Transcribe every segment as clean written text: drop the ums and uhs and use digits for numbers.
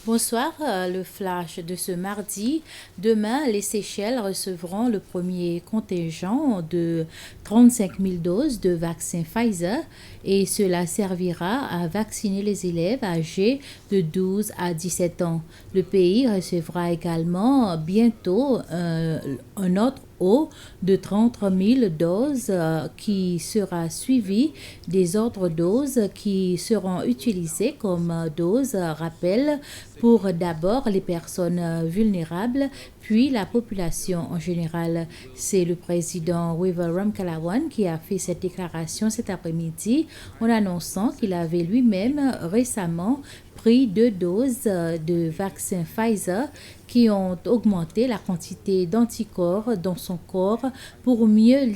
Bonsoir, le flash de ce mardi. Demain, les Seychelles recevront le premier contingent de 35 000 doses de vaccin Pfizer et cela servira à vacciner les élèves âgés de 12 à 17 ans. Le pays recevra également bientôt un autre lot de 30 000 doses qui sera suivi des autres doses qui seront utilisées comme doses rappel pour d'abord les personnes vulnérables, puis la population en général. C'est le président Wiveram Kalawan qui a fait cette déclaration cet après-midi en annonçant qu'il avait lui-même récemment pris 2 doses de vaccin Pfizer qui ont augmenté la quantité d'anticorps dans son corps pour mieux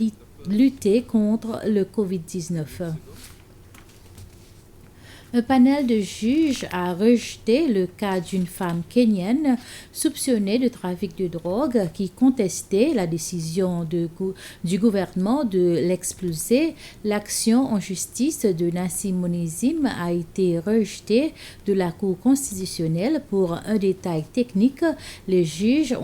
lutter contre le COVID-19. Un panel de juges a rejeté le cas d'une femme kenyane soupçonnée de trafic de drogue qui contestait la décision du gouvernement de l'expulser. L'action en justice de Nassim Monizim a été rejetée de la Cour constitutionnelle pour un détail technique. Les juges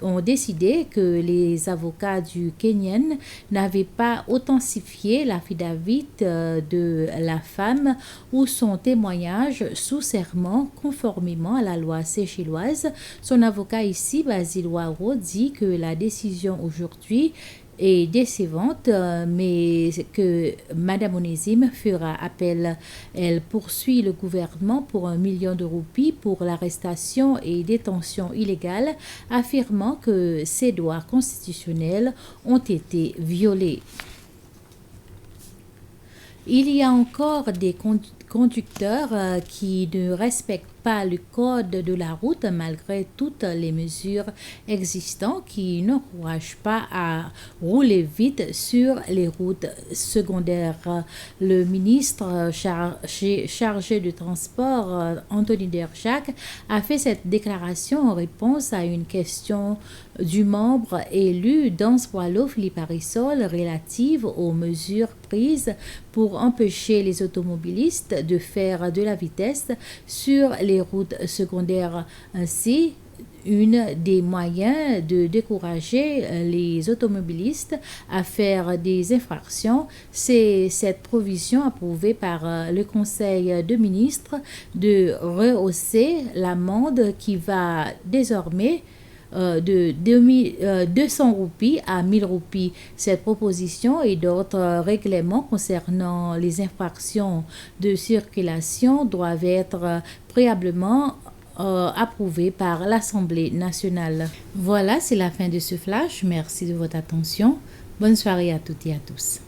ont décidé que les avocats du Kenyan n'avaient pas authentifié l'affidavit de la femme ou son témoignage sous serment conformément à la loi séchelloise. Son avocat ici, Basil Waro, dit que la décision aujourd'hui est décevante, mais que Mme Onésime fera appel. Elle poursuit le gouvernement pour 1 million de roupies pour l'arrestation et détention illégale, affirmant que ses droits constitutionnels ont été violés. Il y a encore des conducteurs qui ne respectent pas le code de la route malgré toutes les mesures existantes qui n'encouragent pas à rouler vite sur les routes secondaires. Le ministre chargé du transport, Anthony Derjak, a fait cette déclaration en réponse à une question du membre élu d'Answalo Philippe Arisol relative aux mesures prises pour empêcher les automobilistes de faire de la vitesse sur les routes secondaires. Ainsi, une des moyens de décourager les automobilistes à faire des infractions, c'est cette provision approuvée par le Conseil de ministres de rehausser l'amende qui va désormais de 200 roupies à 1000 roupies. Cette proposition et d'autres règlements concernant les infractions de circulation doivent être préalablement approuvés par l'Assemblée nationale. Voilà, c'est la fin de ce flash. Merci de votre attention. Bonne soirée à toutes et à tous.